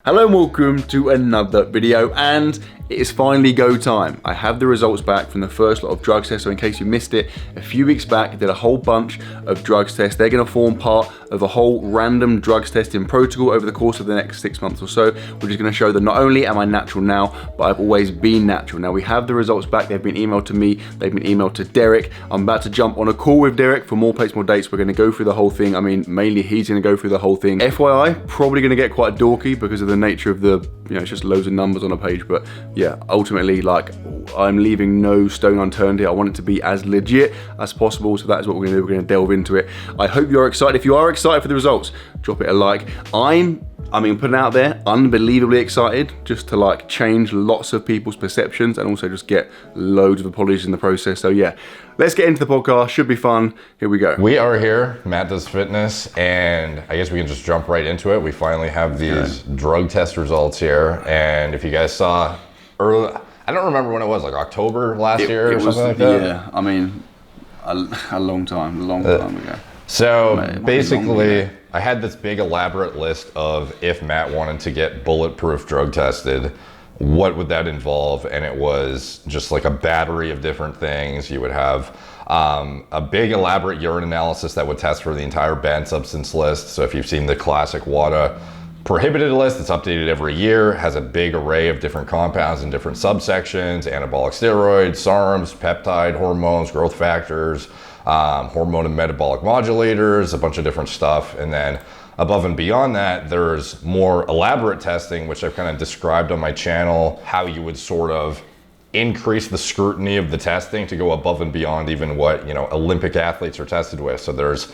Hello and welcome to another video, and it is finally go time. I have the results back from the first lot of drug tests, so in case you missed it, a few weeks back I did a whole bunch of drugs tests. They're going to form part of a whole random drugs testing protocol over the course of the next 6 months or so, which is going to show that not only am I natural now, but I've always been natural. Now we have the results back, they've been emailed to me, they've been emailed to Derek. I'm about to jump on a call with Derek for more plates, more dates. We're going to go through the whole thing. I mean, mainly he's going to go through the whole thing. FYI, probably going to get quite dorky because of the nature of the, it's just loads of numbers on a page, but yeah, ultimately, like, I'm leaving no stone unturned here. I want it to be as legit as possible, so that is what we're gonna do. We're gonna delve into it. I hope you're excited. If you are excited for the results, drop it a like. I mean, putting it out there, unbelievably excited just to like change lots of people's perceptions and also just get loads of apologies in the process. So yeah, let's get into the podcast. Should be fun. Here we go. We are here, Mattdoesfitness, and I guess we can just jump right into it. We finally have these drug test results here, and if you guys saw early, I don't remember when it was, like October last year or something like that? Yeah, I mean, a long time ago. So basically, I had this big elaborate list of if Matt wanted to get bulletproof drug tested, what would that involve? And it was just like a battery of different things. You would have a big elaborate urine analysis that would test for the entire banned substance list. So if you've seen the classic WADA prohibited list, it's updated every year, has a big array of different compounds in different subsections: anabolic steroids, SARMs, peptide, hormones, growth factors, hormone and metabolic modulators, a bunch of different stuff. And then above and beyond that, there's more elaborate testing, which I've kind of described on my channel, how you would sort of increase the scrutiny of the testing to go above and beyond even what, Olympic athletes are tested with. So there's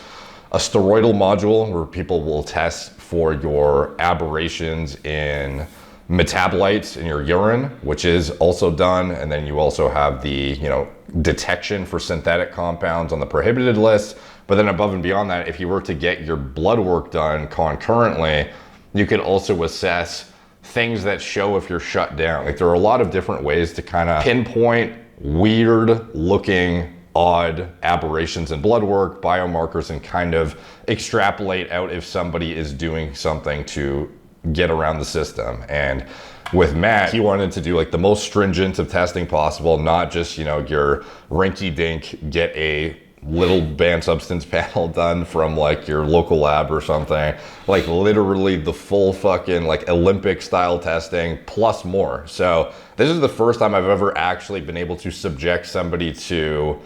a steroidal module where people will test for your aberrations in metabolites in your urine, which is also done. And then you also have the, detection for synthetic compounds on the prohibited list. But then above and beyond that, if you were to get your blood work done concurrently, you could also assess things that show if you're shut down. Like, there are a lot of different ways to kind of pinpoint weird looking, odd aberrations in blood work, biomarkers, and kind of extrapolate out if somebody is doing something to get around the system. And with Matt, he wanted to do like the most stringent of testing possible, not just, your rinky dink, get a little banned substance panel done from like your local lab or something, like literally the full fucking like Olympic style testing plus more. So this is the first time I've ever actually been able to subject somebody to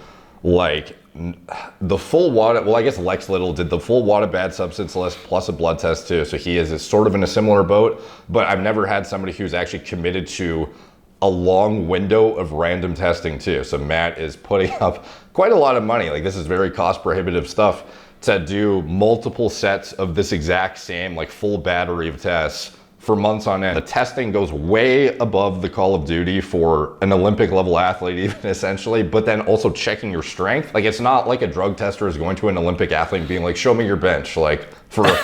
like the full WADA. Well, I guess Lex Little did the full WADA bad substance list plus a blood test too. So he is sort of in a similar boat, but I've never had somebody who's actually committed to a long window of random testing too. So Matt is putting up quite a lot of money. Like, this is very cost prohibitive stuff to do multiple sets of this exact same like full battery of tests for months on end. The testing goes way above the Call of Duty for an Olympic level athlete even, essentially, but then also checking your strength. Like, it's not like a drug tester is going to an Olympic athlete and being like, show me your bench, like for, like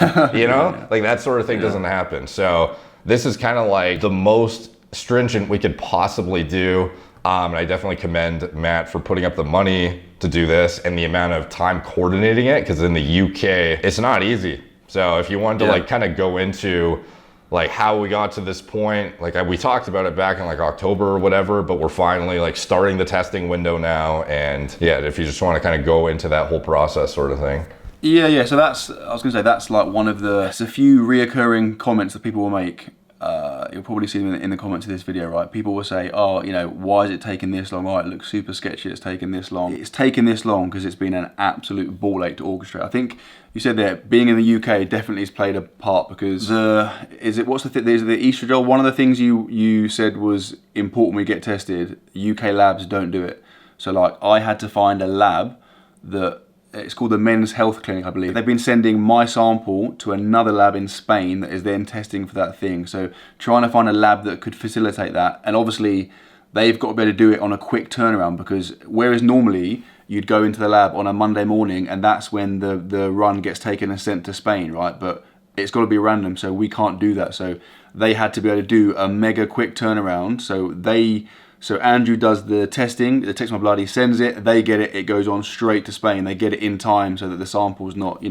that sort of thing doesn't happen. So this is kind of like the most stringent we could possibly do. And I definitely commend Matt for putting up the money to do this and the amount of time coordinating it, because in the UK, it's not easy. So if you wanted to like kind of go into like how we got to this point, like we talked about it back in like October or whatever, but we're finally like starting the testing window now. And yeah, if you just want to kind of go into that whole process sort of thing. Yeah. So that's like one of there's a few reoccurring comments that people will make. You'll probably see them in the comments of this video, right? People will say, oh, why is it taking this long? Oh, it looks super sketchy, it's taken this long. It's taken this long because it's been an absolute ball ache to orchestrate. I think you said that being in the UK definitely has played a part, because there's the estradiol. One of the things you said was important we get tested. UK labs don't do it. So like, I had to find a lab that, it's called the Men's Health Clinic, I believe. They've been sending my sample to another lab in Spain that is then testing for that thing. So trying to find a lab that could facilitate that. And obviously they've got to be able to do it on a quick turnaround, because whereas normally you'd go into the lab on a Monday morning and that's when the run gets taken and sent to Spain, right? But it's got to be random, so we can't do that. So they had to be able to do a mega quick turnaround. So Andrew does the testing, it takes my blood, he sends it, they get it, it goes on straight to Spain. They get it in time so that the sample's not,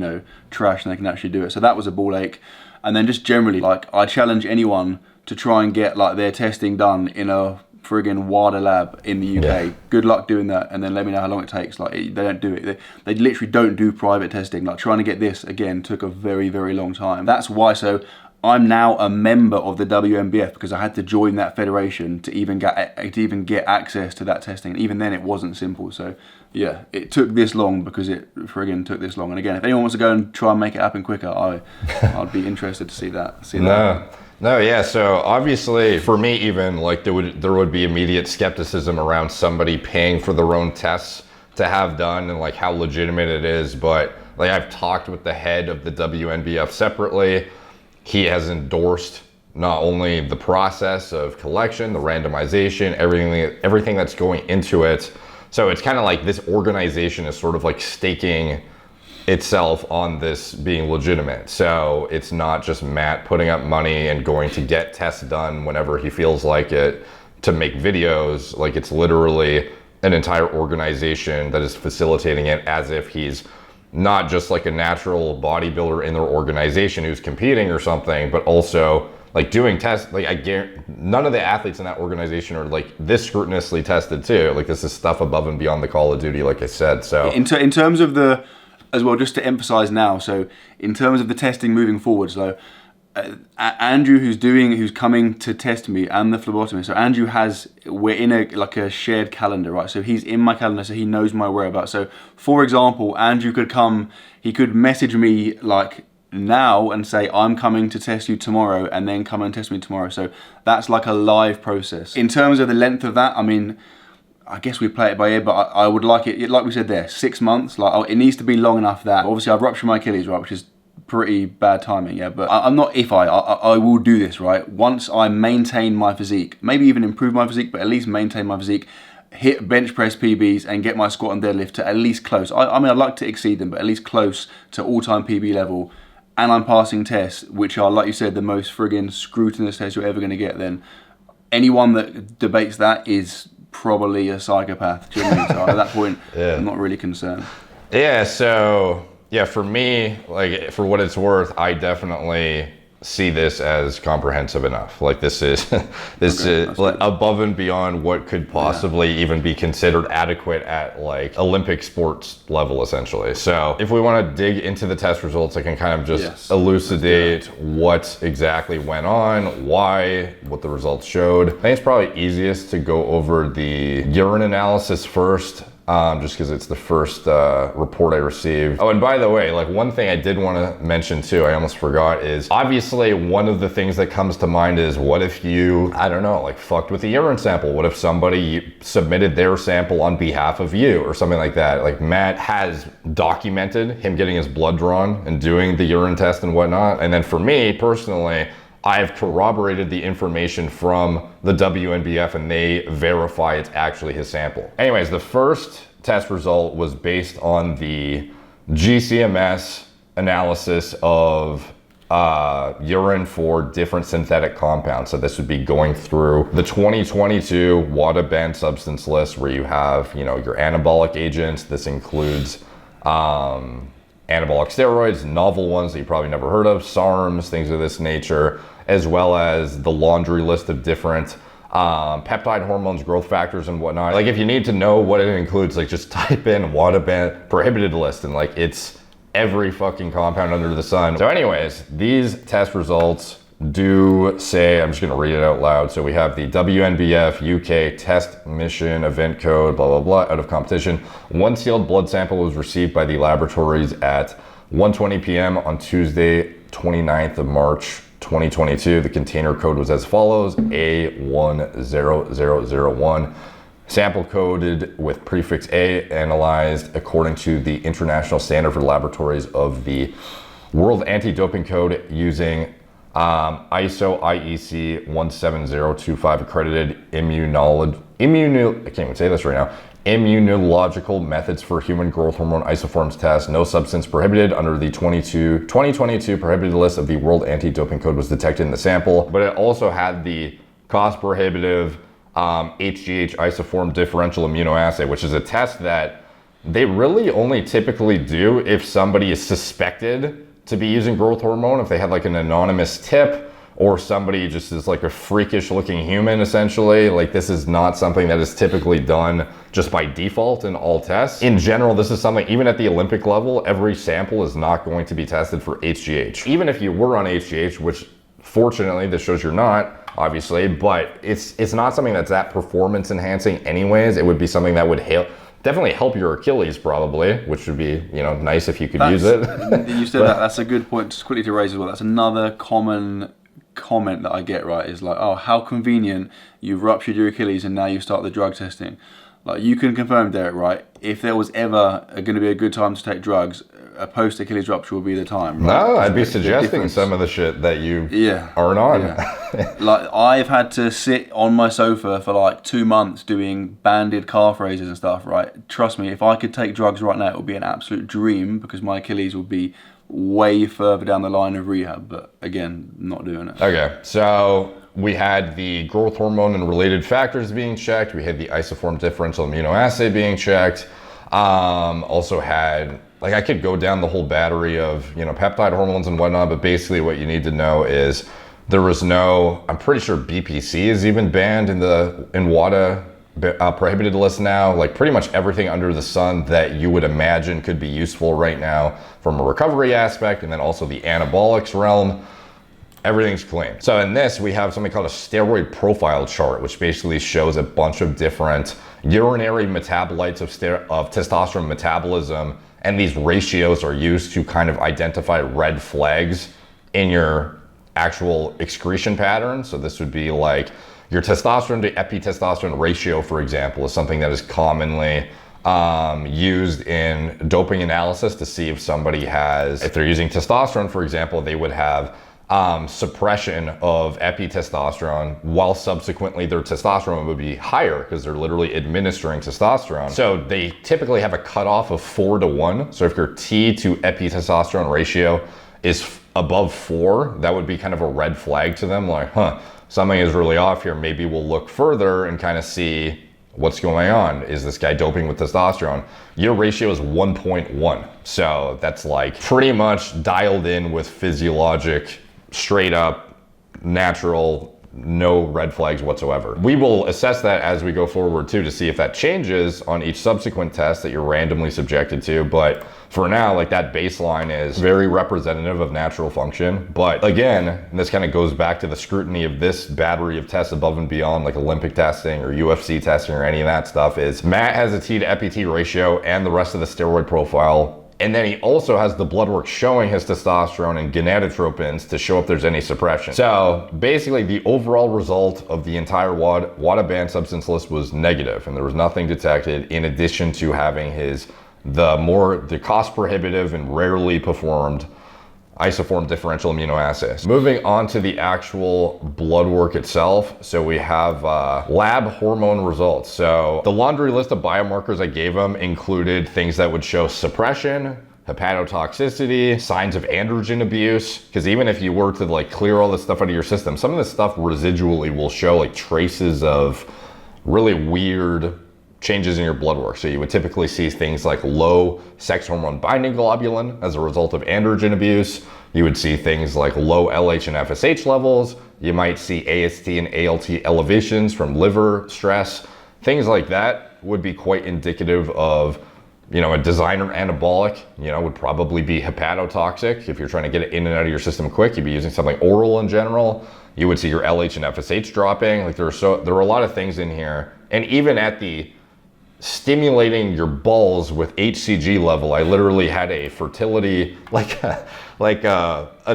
trash, and they can actually do it. So that was a ball ache. And then just generally, like, I challenge anyone to try and get like their testing done in a friggin' WADA lab in the UK. Yeah. Good luck doing that, and then let me know how long it takes. Like, they don't do it. They literally don't do private testing. Like, trying to get this again took a very, very long time. That's why. So I'm now a member of the WMBF because I had to join that federation to even get access to that testing. And even then, it wasn't simple. So yeah, it took this long because it friggin' took this long. And again, if anyone wants to go and try and make it happen quicker, I'd be interested to see that. No, yeah. So obviously, for me, even like there would be immediate skepticism around somebody paying for their own tests to have done and like how legitimate it is. But like I've talked with the head of the WNBF separately. He has endorsed not only the process of collection, the randomization, everything that's going into it. So it's kind of like this organization is sort of like staking itself on this being legitimate. So it's not just Matt putting up money and going to get tests done whenever he feels like it to make videos. Like, it's literally an entire organization that is facilitating it, as if he's not just like a natural bodybuilder in their organization who's competing or something, but also like doing tests. Like, I guarantee none of the athletes in that organization are like this scrutinously tested too. Like, this is stuff above and beyond the Call of Duty, like I said. So in terms of the, as well, just to emphasize now, so in terms of the testing moving forward, so Andrew, who's coming to test me, and the phlebotomist. So Andrew we're in a shared calendar, right? So he's in my calendar, so he knows my whereabouts. So for example, Andrew he could message me like now and say, I'm coming to test you tomorrow, and then come and test me tomorrow. So that's like a live process. In terms of the length of that, I mean, I guess we play it by ear, but I would like it, like we said there, 6 months. Like, it needs to be long enough that, obviously I've ruptured my Achilles, right, which is pretty bad timing, yeah, but I'm not I will do this, right? Once I maintain my physique, maybe even improve my physique, but at least maintain my physique, hit bench press PBs and get my squat and deadlift to at least close. I mean, I'd like to exceed them, but at least close to all-time PB level, and I'm passing tests, which are, like you said, the most friggin' scrutinous tests you're ever going to get, then anyone that debates that is probably a psychopath. Do you know what I mean? So at that point, yeah. I'm not really concerned. Yeah, so yeah, for me, like, for what it's worth, I definitely see this as comprehensive enough. Like, this is above and beyond what could possibly even be considered adequate at like Olympic sports level, essentially. So if we want to dig into the test results, I can kind of just elucidate what exactly went on, why, what the results showed. I think it's probably easiest to go over the urine analysis first. Just because it's the first report I received. Oh, and by the way, like, one thing I did want to mention too, I almost forgot, is obviously one of the things that comes to mind is, what if you, I don't know, like, fucked with a urine sample? What if somebody submitted their sample on behalf of you or something like that? Like, Matt has documented him getting his blood drawn and doing the urine test and whatnot. And then for me personally, I've corroborated the information from the WNBF, and they verify it's actually his sample. Anyways, the first test result was based on the GCMS analysis of urine for different synthetic compounds. So this would be going through the 2022 WADA banned substance list, where you have, you know, your anabolic agents. This includes anabolic steroids, novel ones that you probably never heard of, SARMs, things of this nature, as well as the laundry list of different peptide hormones, growth factors, and whatnot. Like, if you need to know what it includes, like, just type in WADA ban prohibited list, and like, it's every fucking compound under the sun. So anyways, these test results do say, I'm just gonna read it out loud. So we have the WNBF UK test mission event code, blah, blah, blah, out of competition. One sealed blood sample was received by the laboratories at 1:20 p.m. on Tuesday, 29th of March, 2022. The container code was as follows: A10001. Sample coded with prefix A, analyzed according to the International Standard for Laboratories of the World Anti-Doping Code using ISO IEC 17025 accredited I can't even say this right now. Immunological methods for human growth hormone isoforms test. No substance prohibited under the 2022 prohibited list of the World Anti-Doping Code was detected in the sample, but it also had the cost prohibitive HGH isoform differential immunoassay, which is a test that they really only typically do if somebody is suspected to be using growth hormone if they had like an anonymous tip, or somebody just is like a freakish looking human essentially. Like this is not something that is typically done just by default in all tests. In general, this is something, even at the Olympic level, every sample is not going to be tested for HGH. Even if you were on HGH, which fortunately this shows you're not, obviously, but it's not something that's that performance enhancing anyways. It would be something that would definitely help your Achilles probably, which would be, you know, nice if you could use it. You said that's a good point just quickly to raise as well. That's another common comment that I get, right, is like, oh, how convenient, you've ruptured your Achilles and now you start the drug testing. Like, you can confirm, Derek, right, if there was ever going to be a good time to take drugs, a post-Achilles rupture would be the time, right? No, I'd be suggesting some of the shit that you aren't on. Yeah. Like, I've had to sit on my sofa for like 2 months doing banded calf raises and stuff, right? Trust me, if I could take drugs right now, it would be an absolute dream, because my Achilles would be way further down the line of rehab, but again, not doing it. Okay, so we had the growth hormone and related factors being checked. We had the isoform differential immunoassay being checked. Also had, like, I could go down the whole battery of, you know, peptide hormones and whatnot, but basically what you need to know is there was no, I'm pretty sure BPC is even banned in WADA prohibited list now. Like, pretty much everything under the sun that you would imagine could be useful right now from a recovery aspect, and then also the anabolics realm, everything's clean. So in this, we have something called a steroid profile chart, which basically shows a bunch of different urinary metabolites of testosterone metabolism, and these ratios are used to kind of identify red flags in your actual excretion pattern. So this would be like your testosterone to epitestosterone ratio, for example, is something that is commonly used in doping analysis to see if somebody has, if they're using testosterone, for example, they would have suppression of epitestosterone, while subsequently their testosterone would be higher because they're literally administering testosterone. So they typically have a cutoff of 4:1. So if your T to epitestosterone ratio is above 4, that would be kind of a red flag to them, like, something is really off here. Maybe we'll look further and kind of see what's going on. Is this guy doping with testosterone? Your ratio is 1.1. So that's like pretty much dialed in with physiologic, straight up, natural, no red flags whatsoever. We will assess that as we go forward too, to see if that changes on each subsequent test that you're randomly subjected to. But for now, like, that baseline is very representative of natural function. But again, and this kind of goes back to the scrutiny of this battery of tests above and beyond like Olympic testing or UFC testing or any of that stuff, is Matt has a T to EPT ratio and the rest of the steroid profile. And then he also has the blood work showing his testosterone and gonadotropins to show if there's any suppression. So basically the overall result of the entire WADA banned substance list was negative, and there was nothing detected, in addition to having the cost prohibitive and rarely performed isoform differential immunoassays. Moving on to the actual blood work itself. So we have lab hormone results. So the laundry list of biomarkers I gave them included things that would show suppression, hepatotoxicity, signs of androgen abuse, because even if you were to like clear all this stuff out of your system, some of this stuff residually will show like traces of really weird changes in your blood work. So you would typically see things like low sex hormone binding globulin as a result of androgen abuse. You would see things like low LH and FSH levels. You might see AST and ALT elevations from liver stress. Things like that would be quite indicative of, you know, a designer anabolic, you know, would probably be hepatotoxic. If you're trying to get it in and out of your system quick, you'd be using something oral in general. You would see your LH and FSH dropping. Like there were a lot of things in here. And even at the stimulating your balls with HCG level, I literally had a fertility, like a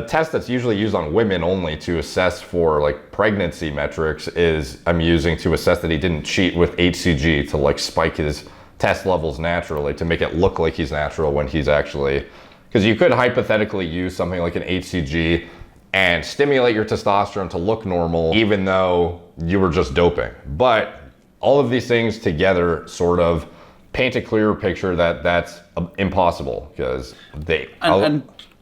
test that's usually used on women only to assess for like pregnancy metrics, is I'm using to assess that he didn't cheat with HCG to like spike his test levels naturally, to make it look like he's natural when he's actually, because you could hypothetically use something like an HCG and stimulate your testosterone to look normal even though you were just doping. But all of these things together sort of paint a clearer picture that that's impossible, because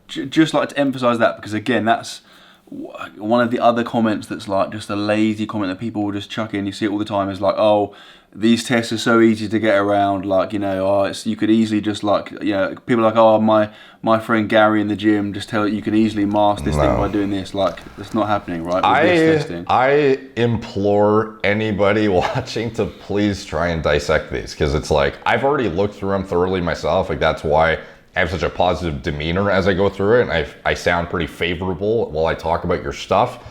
just like to emphasize that, because again, that's one of the other comments that's like just a lazy comment that people will just chuck in, you see it all the time, is like, oh, these tests are so easy to get around, like, you know, oh, you could easily just like, you know, people are like, oh, my friend Gary in the gym just tell you can easily mask this thing by doing this. Like, it's not happening, right? With this testing. I implore anybody watching to please try and dissect these, because it's like, I've already looked through them thoroughly myself. Like, that's why I have such a positive demeanor as I go through it, and I sound pretty favorable while I talk about your stuff.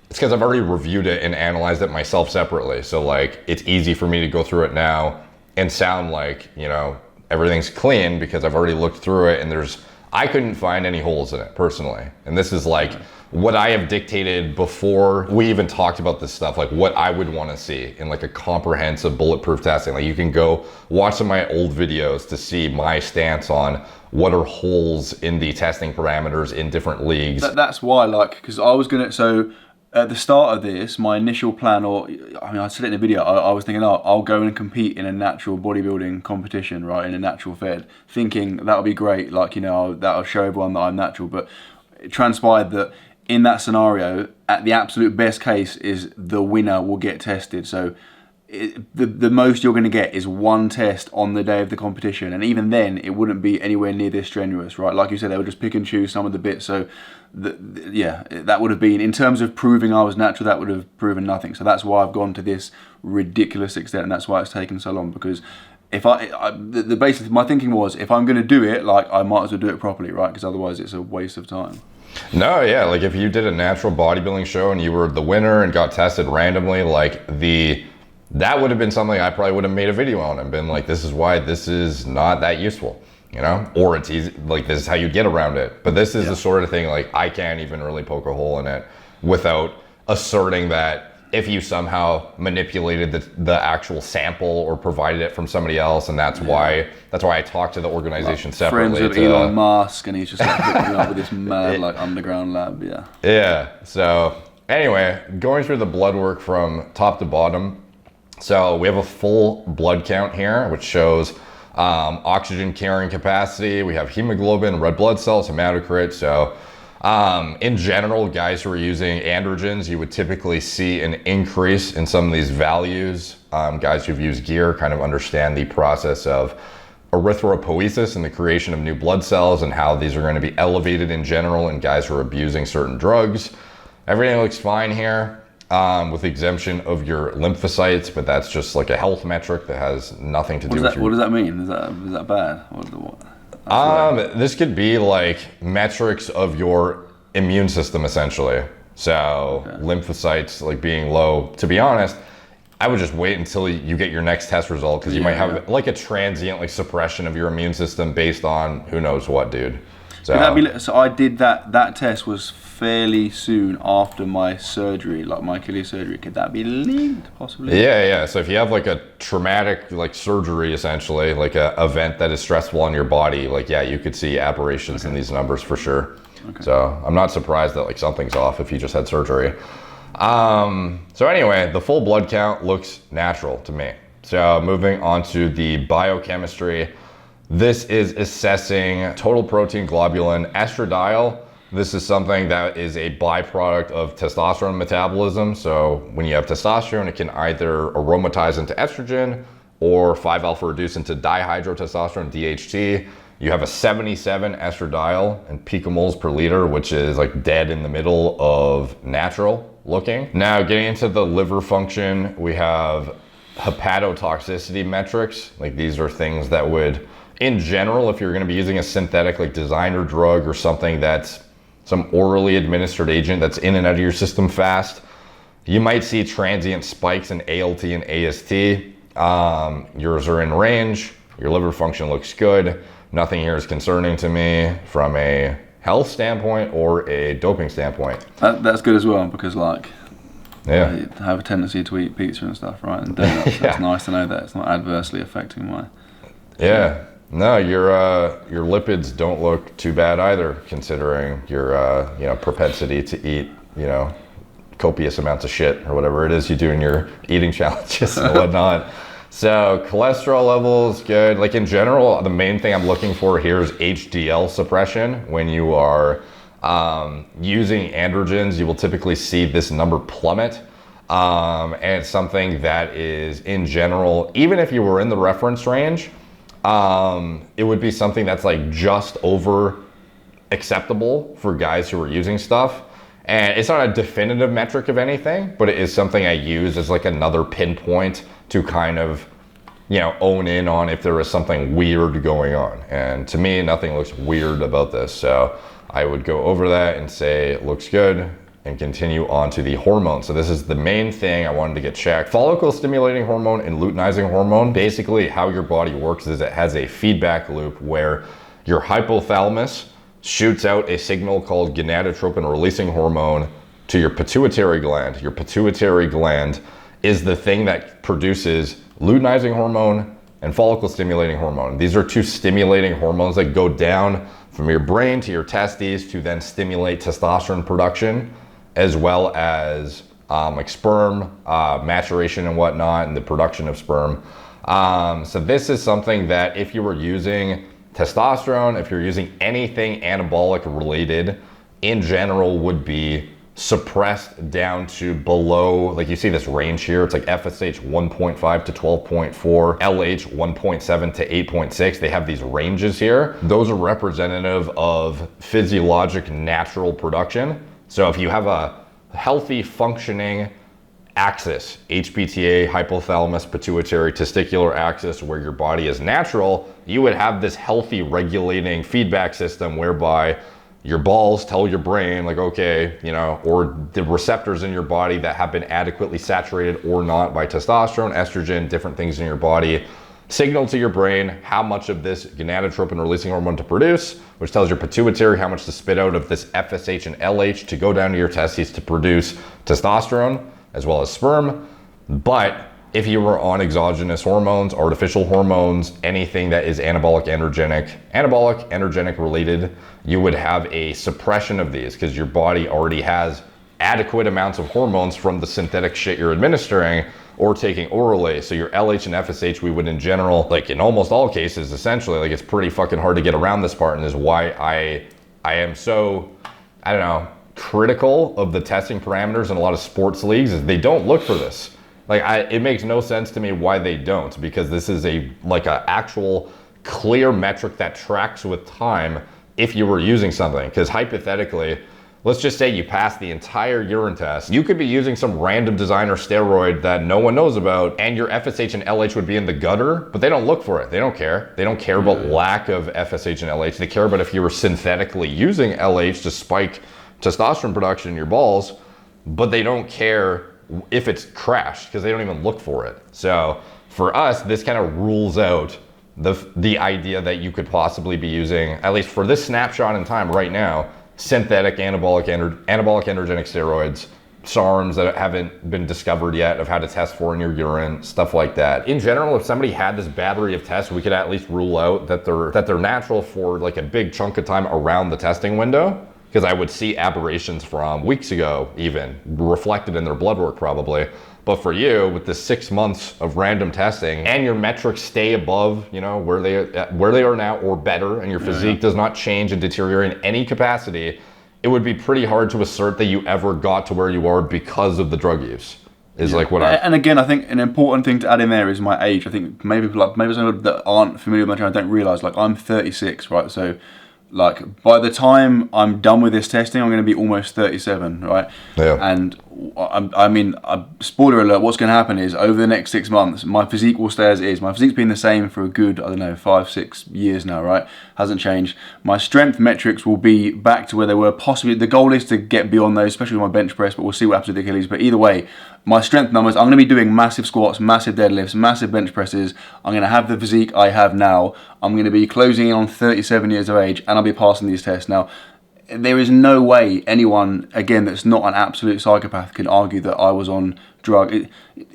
It's because I've already reviewed it and analyzed it myself separately. So like, it's easy for me to go through it now and sound like, you know, everything's clean because I've already looked through it, and I couldn't find any holes in it personally. And this is like what I have dictated before we even talked about this stuff, like what I would want to see in like a comprehensive bulletproof testing. Like, you can go watch some of my old videos to see my stance on what are holes in the testing parameters in different leagues. That's why, like, because I was gonna, so at the start of this, my initial plan, or I mean, I said it in the video, I was thinking, oh, I'll go and compete in a natural bodybuilding competition, right, in a natural fed, thinking that'll be great, like, you know, that'll show everyone that I'm natural. But it transpired that in that scenario, at the absolute best case is the winner will get tested. So the most you're going to get is one test on the day of the competition, and even then it wouldn't be anywhere near this strenuous, right? Like you said, they would just pick and choose some of the bits. So yeah, that would have been, in terms of proving I was natural, that would have proven nothing. So that's why I've gone to this ridiculous extent, and that's why it's taken so long. Because if basically my thinking was, if I'm going to do it, like, I might as well do it properly, right? Because otherwise it's a waste of time. No, yeah, like if you did a natural bodybuilding show and you were the winner and got tested randomly, like that would have been something I probably would have made a video on and been like, this is why this is not that useful, you know? Or it's easy, like, this is how you get around it. But this is the sort of thing, like, I can't even really poke a hole in it without asserting that if you somehow manipulated the actual sample or provided it from somebody else, and that's why I talked to the organization separately. Friends with Elon Musk, and he's just like hooking up with this mad like underground lab, Yeah. So anyway, going through the blood work from top to bottom. So we have a full blood count here, which shows oxygen carrying capacity. We have hemoglobin, red blood cells, hematocrit. So in general, guys who are using androgens, you would typically see an increase in some of these values. Guys who've used gear kind of understand the process of erythropoiesis and the creation of new blood cells, and how these are going to be elevated in general in guys who are abusing certain drugs. Everything looks fine here, with the exemption of your lymphocytes, but that's just like a health metric that has nothing to do with your... What does that mean? Is that bad? This could be like metrics of your immune system, essentially. So lymphocytes like being low, to be honest, I would just wait until you get your next test result, because you might have like a transient like suppression of your immune system based on who knows what, dude. So, so I did that test was fairly soon after my surgery, like my Achilles surgery. Could that be linked, possibly? Yeah. So if you have like a traumatic like surgery, essentially, like a event that is stressful on your body, like, yeah, you could see aberrations in these numbers for sure. Okay. So I'm not surprised that like something's off if you just had surgery. So anyway, the full blood count looks natural to me. So moving on to the biochemistry. This is assessing total protein globulin estradiol. This is something that is a byproduct of testosterone metabolism. So when you have testosterone, it can either aromatize into estrogen or 5-alpha reduce into dihydrotestosterone, DHT. You have a 77 estradiol in picomoles per liter, which is like dead in the middle of natural looking. Now getting into the liver function, we have hepatotoxicity metrics. Like, these are things that would, in general, if you're going to be using a synthetic like designer drug or something that's some orally administered agent that's in and out of your system fast, you might see transient spikes in ALT and AST. Yours are in range. Your liver function looks good. Nothing here is concerning to me from a health standpoint or a doping standpoint. That's good as well, because like, I have a tendency to eat pizza and stuff, right? And donuts. It's nice to know that it's not adversely affecting my... No, your lipids don't look too bad either, considering your propensity to eat copious amounts of shit or whatever it is you do in your eating challenges and whatnot. So cholesterol levels good. Like, in general, the main thing I'm looking for here is HDL suppression when you are Using androgens, you will typically see this number plummet. And it's something that is, in general, even if you were in the reference range, it would be something that's like just over acceptable for guys who are using stuff. And it's not a definitive metric of anything, but it is something I use as like another pinpoint to kind of, you know, own in on if there is something weird going on. And to me, nothing looks weird about this. So I would go over that and say it looks good and continue on to the hormone. So this is the main thing I wanted to get checked. Follicle stimulating hormone and luteinizing hormone. Basically how your body works is it has a feedback loop where your hypothalamus shoots out a signal called gonadotropin releasing hormone to your pituitary gland. Your pituitary gland is the thing that produces luteinizing hormone and follicle stimulating hormone. These are two stimulating hormones that go down from your brain to your testes to then stimulate testosterone production, as well as like sperm maturation and whatnot, and the production of sperm. So this is something that if you were using testosterone, if you're using anything anabolic related, in general would be suppressed down to below, like you see this range here, it's like FSH 1.5 to 12.4, LH 1.7 to 8.6. They have these ranges here. Those are representative of physiologic natural production. So if you have a healthy functioning axis, HPTA, hypothalamus, pituitary, testicular axis, where your body is natural, you would have this healthy regulating feedback system whereby your balls tell your brain like, okay, you know, or the receptors in your body that have been adequately saturated or not by testosterone, estrogen, different things in your body, signal to your brain how much of this gonadotropin releasing hormone to produce, which tells your pituitary how much to spit out of this FSH and LH to go down to your testes to produce testosterone as well as sperm. But if you were on exogenous hormones, artificial hormones, anything that is anabolic androgenic related, you would have a suppression of these because your body already has adequate amounts of hormones from the synthetic shit you're administering or taking orally. So your LH and FSH, we would in general, like in almost all cases, essentially, like it's pretty fucking hard to get around this part, and is why I am so, I don't know, critical of the testing parameters in a lot of sports leagues is they don't look for this. Like it makes no sense to me why they don't, because this is a actual clear metric that tracks with time if you were using something. Because hypothetically, let's just say you pass the entire urine test, you could be using some random designer steroid that no one knows about, and your FSH and LH would be in the gutter, but they don't look for it. They don't care. They don't care about lack of FSH and LH. They care about if you were synthetically using LH to spike testosterone production in your balls, but they don't care if it's crashed because they don't even look for it. So for us, this kind of rules out the idea that you could possibly be using, at least for this snapshot in time right now, synthetic anabolic androgenic steroids, SARMs that haven't been discovered yet of how to test for in your urine, stuff like that. In general, if somebody had this battery of tests, we could at least rule out that they're natural for like a big chunk of time around the testing window. Because I would see aberrations from weeks ago even reflected in their blood work probably. But for you, with the 6 months of random testing and your metrics stay above, you know, where they are now or better, and your physique does not change and deteriorate in any capacity, it would be pretty hard to assert that you ever got to where you are because of the drug use. Is like what And again, I think an important thing to add in there is my age. I think maybe some people that aren't familiar with my channel don't realise, like I'm 36, right? So like by the time I'm done with this testing, I'm going to be almost 37, right? Yeah. And I mean, spoiler alert, what's going to happen is over the next 6 months, my physique will stay as it is. My physique's been the same for a good, I don't know, 5-6 years now, right? Hasn't changed. My strength metrics will be back to where they were possibly. The goal is to get beyond those, especially with my bench press, but we'll see what happens with the Achilles. But either way, my strength numbers, I'm going to be doing massive squats, massive deadlifts, massive bench presses. I'm going to have the physique I have now. I'm going to be closing in on 37 years of age, and I'll be passing these tests. Now, there is no way anyone, again, that's not an absolute psychopath can argue that I was on drugs.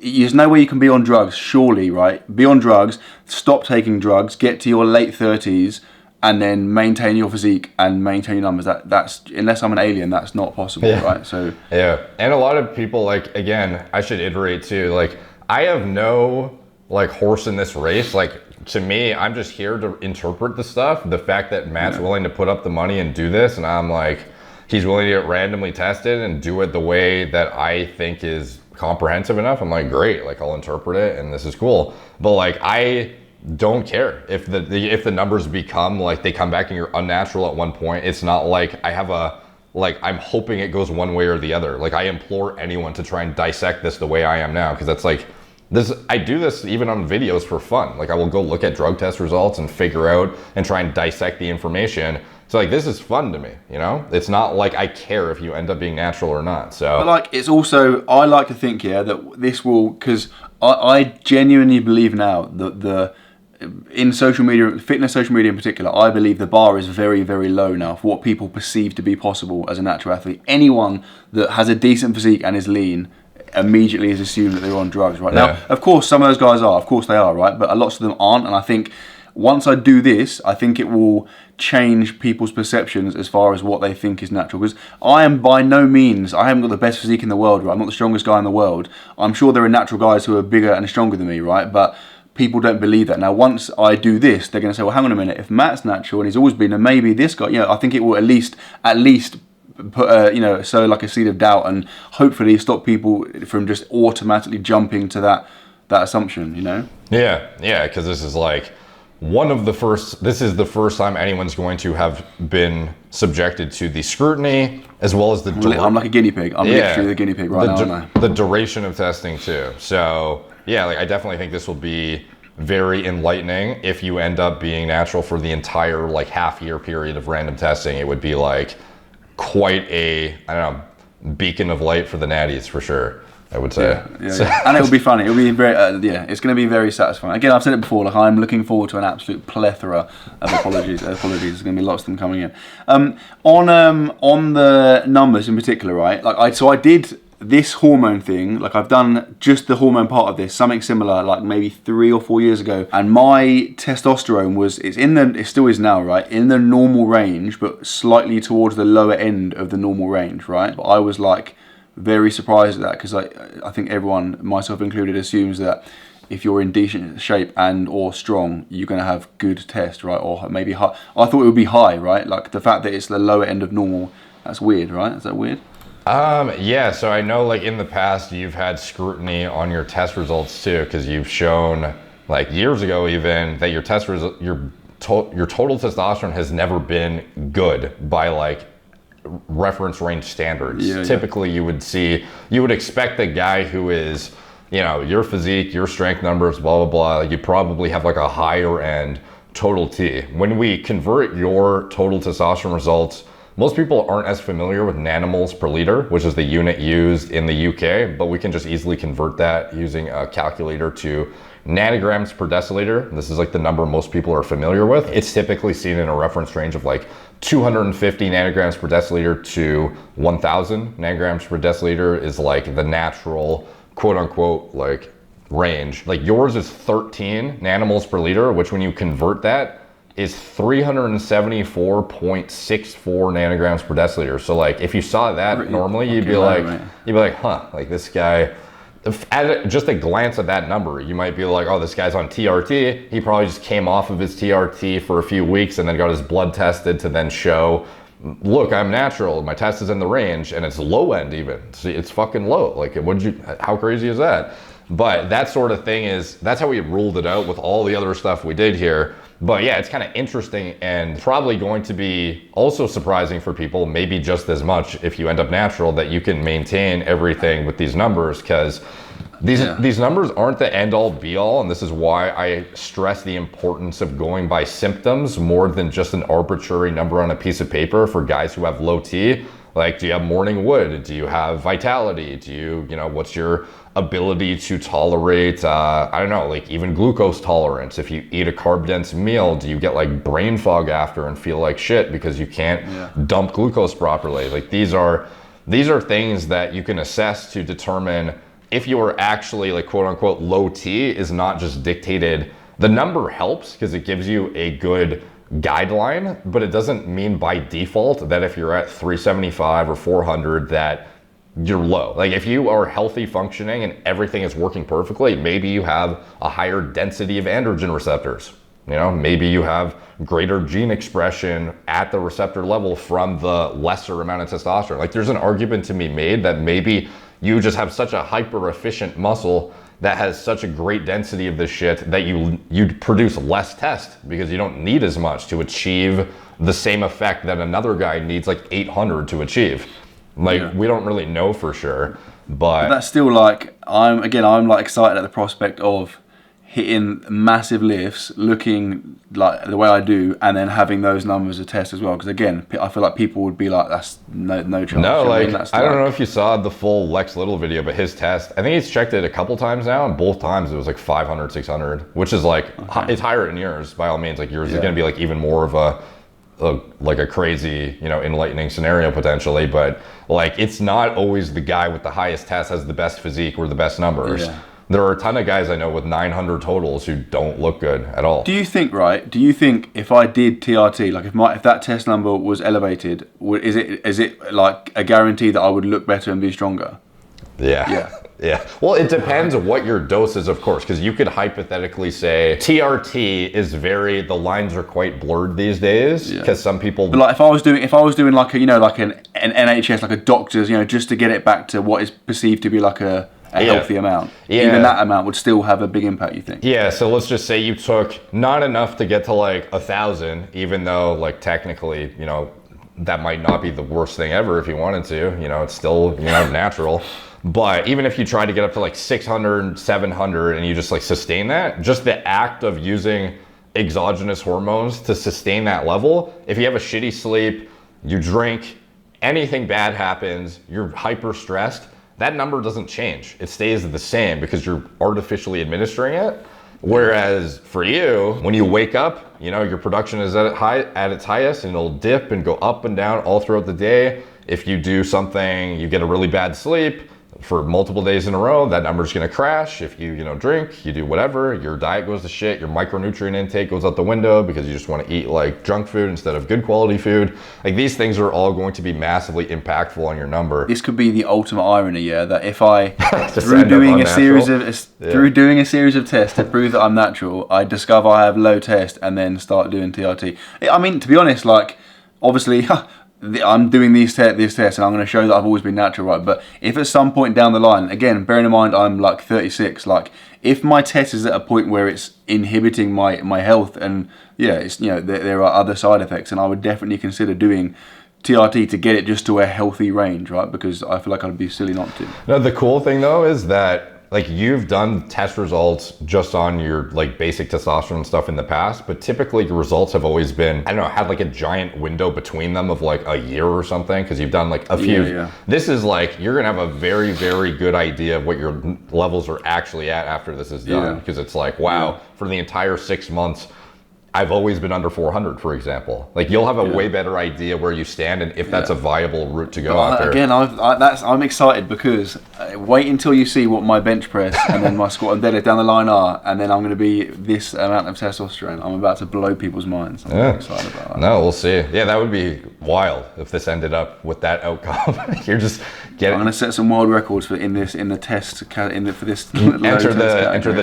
There's no way you can be on drugs, surely, right? Be on drugs, stop taking drugs, get to your late 30s, and then maintain your physique and maintain your numbers. That's unless I'm an alien, that's not possible, right? So yeah, and a lot of people, like, again, I should iterate too, like, I have no like horse in this race. Like, to me, I'm just here to interpret the stuff. The fact that Matt's willing to put up the money and do this, and I'm like, he's willing to get randomly tested and do it the way that I think is comprehensive enough, I'm like, great, like I'll interpret it and this is cool. But like, I don't care if the numbers become like, they come back and you're unnatural at one point. It's not like I have I'm hoping it goes one way or the other. Like, I implore anyone to try and dissect this the way I am now, because that's like, I do this even on videos for fun. Like, I will go look at drug test results and figure out and try and dissect the information. So like, this is fun to me, you know? It's not like I care if you end up being natural or not, so. But like, it's also, I like to think, yeah, that this will, because I genuinely believe now that in social media, fitness social media in particular, I believe the bar is very, very low now for what people perceive to be possible as a natural athlete. Anyone that has a decent physique and is lean immediately is assumed that they're on drugs, right? Yeah. Now, of course, some of those guys are, of course they are, right? But a lot of them aren't, and I think once I do this, I think it will change people's perceptions as far as what they think is natural. Because I am by no means, I haven't got the best physique in the world, right? I'm not the strongest guy in the world. I'm sure there are natural guys who are bigger and stronger than me, right? But people don't believe that. Now, once I do this, they're going to say, well, hang on a minute, if Matt's natural and he's always been, then maybe this guy, you know, I think it will at least put, sow like a seed of doubt and hopefully stop people from just automatically jumping to that assumption, you know? Yeah, because this is like this is the first time anyone's going to have been subjected to the scrutiny as well as I'm like a guinea pig. I'm literally the guinea pig right now, aren't I? The duration of testing too. So yeah, like I definitely think this will be very enlightening. If you end up being natural for the entire like half-year period of random testing, it would be like quite a, I don't know, beacon of light for the natties for sure, I would say. Yeah. And it will be funny. It will be very, it's going to be very satisfying. Again, I've said it before, like I'm looking forward to an absolute plethora of apologies. There's going to be lots of them coming in. On the numbers in particular, right? Like I did this hormone thing, like I've done just the hormone part of this, something similar, like maybe 3 or 4 years ago, and my testosterone it still is now, right, in the normal range, but slightly towards the lower end of the normal range, right? But I was like very surprised at that, because I think everyone, myself included, assumes that if you're in decent shape and or strong, you're going to have good test, right? Or maybe high. I thought it would be high, right? Like the fact that it's the lower end of normal, that's weird, right? Is that weird? Yeah, so I know like in the past you've had scrutiny on your test results too, because you've shown like years ago even that your test result, your total testosterone has never been good by like reference range standards. Typically you would expect the guy who is, you know, your physique, your strength numbers, blah, blah, blah, you probably have like a higher end total T. When we convert your total testosterone results, most people aren't as familiar with nanomoles per liter, which is the unit used in the UK, but we can just easily convert that using a calculator to nanograms per deciliter. This is like the number most people are familiar with. It's typically seen in a reference range of like 250 nanograms per deciliter to 1000 nanograms per deciliter is like the natural quote unquote like range. Like yours is 13 nanomoles per liter, which when you convert that is 374.64 nanograms per deciliter. So like if you saw that normally, you'd be like, huh, like this guy, at just a glance at that number, you might be like, oh, this guy's on TRT. He probably just came off of his TRT for a few weeks and then got his blood tested to then show, look, I'm natural, my test is in the range, and it's low end even. It's fucking low. Like, how crazy is that? But that sort of thing that's how we ruled it out with all the other stuff we did here. But yeah, it's kind of interesting and probably going to be also surprising for people, maybe just as much if you end up natural, that you can maintain everything with these numbers, because these numbers aren't the end all be all. And this is why I stress the importance of going by symptoms more than just an arbitrary number on a piece of paper for guys who have low T. Like, do you have morning wood? Do you have vitality? What's your ability to tolerate, I don't know, like even glucose tolerance? If you eat a carb dense meal, do you get like brain fog after and feel like shit because you can't dump glucose properly? Like these are things that you can assess to determine if you're actually like quote unquote low T is not just dictated. The number helps because it gives you a good guideline, but it doesn't mean by default that if you're at 375 or 400 that you're low. Like if you are healthy functioning and everything is working perfectly, maybe you have a higher density of androgen receptors. You know, maybe you have greater gene expression at the receptor level from the lesser amount of testosterone. Like there's an argument to be made that maybe you just have such a hyper efficient muscle that has such a great density of this shit that you'd produce less test because you don't need as much to achieve the same effect that another guy needs like 800 to achieve. Like we don't really know for sure, but that's still like, I'm like excited at the prospect of hitting massive lifts, looking like the way I do, and then having those numbers to test as well. Because again, I feel like people would be like, "That's no chance." No, like that's I don't know if you saw the full Lex Little video, but his test, I think he's checked it a couple times now, and both times it was like 500, 600, which is like it's higher than yours by all means. Like yours is going to be like even more of a crazy, you know, enlightening scenario potentially, but like it's not always the guy with the highest test has the best physique or the best numbers. Yeah. There are a ton of guys I know with 900 totals who don't look good at all. Do you think if I did TRT, like if that test number was elevated, is it like a guarantee that I would look better and be stronger? Yeah. Well, it depends on what your dose is, of course, because you could hypothetically say TRT is the lines are quite blurred these days because some people. But like if I was doing like a, you know, like an NHS, like a doctor's, you know, just to get it back to what is perceived to be like a healthy amount. Even that amount would still have a big impact, you think? Yeah, so let's just say you took not enough to get to like 1,000, even though like technically, you know, that might not be the worst thing ever if you wanted to, you know, it's still, you know, natural. But even if you try to get up to like 600, 700 and you just like sustain that, just the act of using exogenous hormones to sustain that level, if you have a shitty sleep, you drink, anything bad happens, you're hyper stressed, that number doesn't change. It stays the same because you're artificially administering it. Whereas for you, when you wake up, you know, your production is at its highest and it'll dip and go up and down all throughout the day. If you do something, you get a really bad sleep for multiple days in a row, that number's gonna crash. If you drink, you do whatever, your diet goes to shit, your micronutrient intake goes out the window because you just want to eat like junk food instead of good quality food. Like these things are all going to be massively impactful on your number. This could be the ultimate irony, that if I, through doing a series of tests to prove that I'm natural, I discover I have low test and then start doing TRT. I mean, to be honest, like, obviously, I'm doing this test and I'm going to show that I've always been natural, right? But if at some point down the line, again, bearing in mind I'm like 36, like if my test is at a point where it's inhibiting my health and it's, you know, there are other side effects, and I would definitely consider doing TRT to get it just to a healthy range, right? Because I feel like I'd be silly not to. No, the cool thing though is that like you've done test results just on your like basic testosterone stuff in the past, but typically your results have always been, I don't know, had like a giant window between them of like a year or something, because you've done like a few. This is like, you're gonna have a very, very good idea of what your levels are actually at after this is done, because it's like, wow, for the entire 6 months, I've always been under 400, for example. Like you'll have a way better idea where you stand and if that's a viable route to go after. Again, I'm excited because wait until you see what my bench press and then my squat and deadlift down the line are, and then I'm going to be this amount of testosterone. I'm about to blow people's minds. I'm very excited about that. No, we'll see. Yeah, that would be wild if this ended up with that outcome. You're just getting. I'm going to set some world records for this. Enter the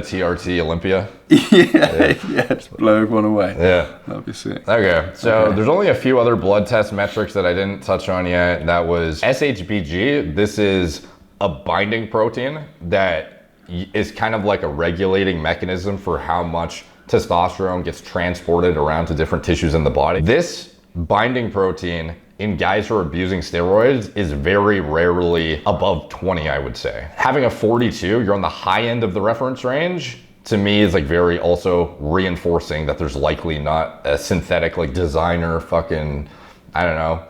TRT Olympia. Just blow everyone away. Yeah. That'd be sick. Okay, so there's only a few other blood test metrics that I didn't touch on yet. That was SHBG. This is a binding protein that is kind of like a regulating mechanism for how much testosterone gets transported around to different tissues in the body. This binding protein in guys who are abusing steroids is very rarely above 20, I would say. Having a 42, you're on the high end of the reference range, to me is like very also reinforcing that there's likely not a synthetic like designer fucking, I don't know,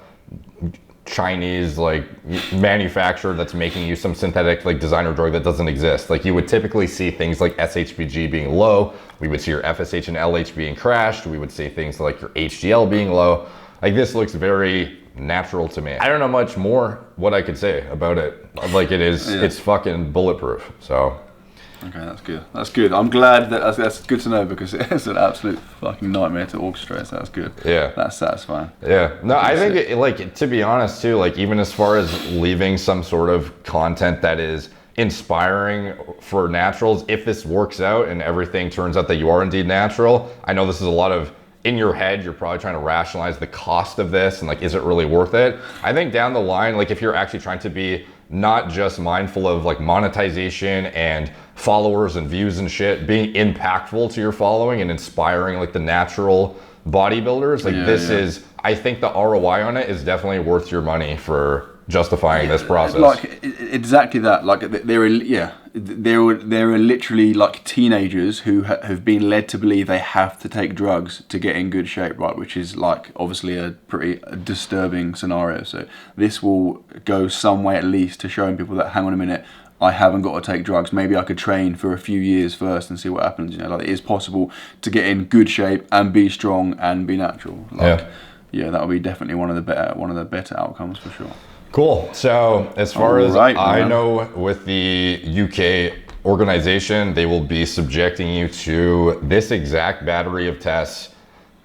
Chinese like manufacturer that's making you some synthetic like designer drug that doesn't exist. Like you would typically see things like SHBG being low, we would see your FSH and LH being crashed, we would see things like your HDL being low. Like this looks very natural to me. I don't know much more what I could say about it. Like it is, it's fucking bulletproof, so. Okay, that's good. That's good. I'm glad that's good to know, because it's an absolute fucking nightmare to orchestrate. So that's good. Yeah, that's satisfying. Yeah. No, I think like to be honest too, like even as far as leaving some sort of content that is inspiring for naturals if this works out and everything turns out that you are indeed natural. I know this is a lot of, in your head, you're probably trying to rationalize the cost of this and like, is it really worth it? I think down the line, like if you're actually trying to be not just mindful of like monetization and followers and views and shit, being impactful to your following and inspiring like the natural bodybuilders, like is, I think the ROI on it is definitely worth your money for justifying this process. Like exactly that. Like there are literally like teenagers who have been led to believe they have to take drugs to get in good shape, right? Which is like obviously a pretty disturbing scenario. So this will go some way at least to showing people that, hang on a minute, I haven't got to take drugs. Maybe I could train for a few years first and see what happens. You know, like it is possible to get in good shape and be strong and be natural. Like, yeah, that would be definitely one of the better outcomes for sure. Cool. So as far as I know, with the UK organization, they will be subjecting you to this exact battery of tests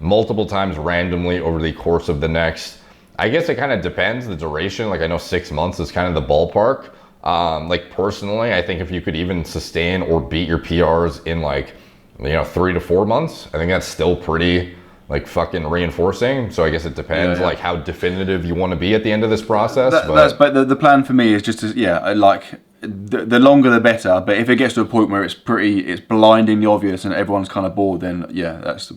multiple times randomly over the course of the next, I guess it kind of depends the duration. Like I know 6 months is kind of the ballpark. Like personally, I think if you could even sustain or beat your PRs in like, 3 to 4 months, I think that's still pretty like fucking reinforcing. So I guess it depends like how definitive you want to be at the end of this process. But the plan for me is just to, like the longer the better. But if it gets to a point where it's blindingly obvious and everyone's kind of bored, then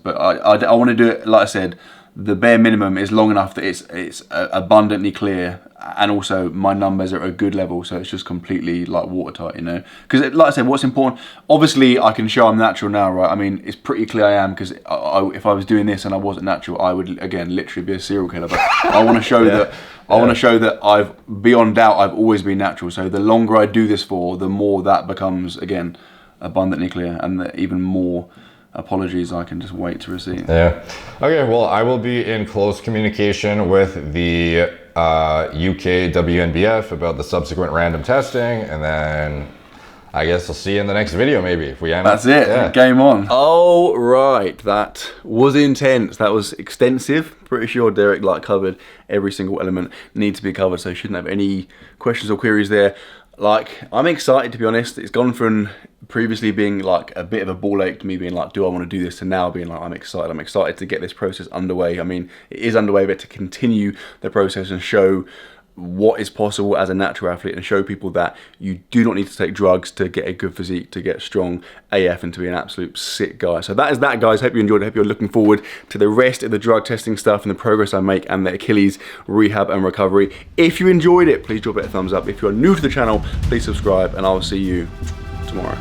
but I want to do it, like I said, the bare minimum is long enough that it's abundantly clear, and also my numbers are at a good level, so it's just completely like watertight, because like I said, what's important, obviously I can show I'm natural now, right? I mean, it's pretty clear I am, because if I was doing this and I wasn't natural, I would again literally be a serial killer. But I want to show that I want to show that I've, beyond doubt, I've always been natural. So the longer I do this for, the more that becomes again abundantly clear, and the even more apologies I can just wait to receive. Yeah. Okay, well, I will be in close communication with the UK WNBF about the subsequent random testing, and then I guess I'll see you in the next video maybe if we end. That's it. Yeah. Game on. All right, that was intense. That was extensive. Pretty sure Derek covered every single element need to be covered, so you shouldn't have any questions or queries there. Like, I'm excited, to be honest. It's gone from previously being like a bit of a ball ache to me being like, do I want to do this, to now being like, I'm excited. I'm excited to get this process underway. I mean, it is underway, but to continue the process and show what is possible as a natural athlete, and show people that you do not need to take drugs to get a good physique, to get strong AF, and to be an absolute sick guy. So that is that, guys. Hope you enjoyed it. Hope you're looking forward to the rest of the drug testing stuff and the progress I make and the Achilles rehab and recovery. If you enjoyed it, please drop it a thumbs up. If you're new to the channel, please subscribe, and I'll see you tomorrow.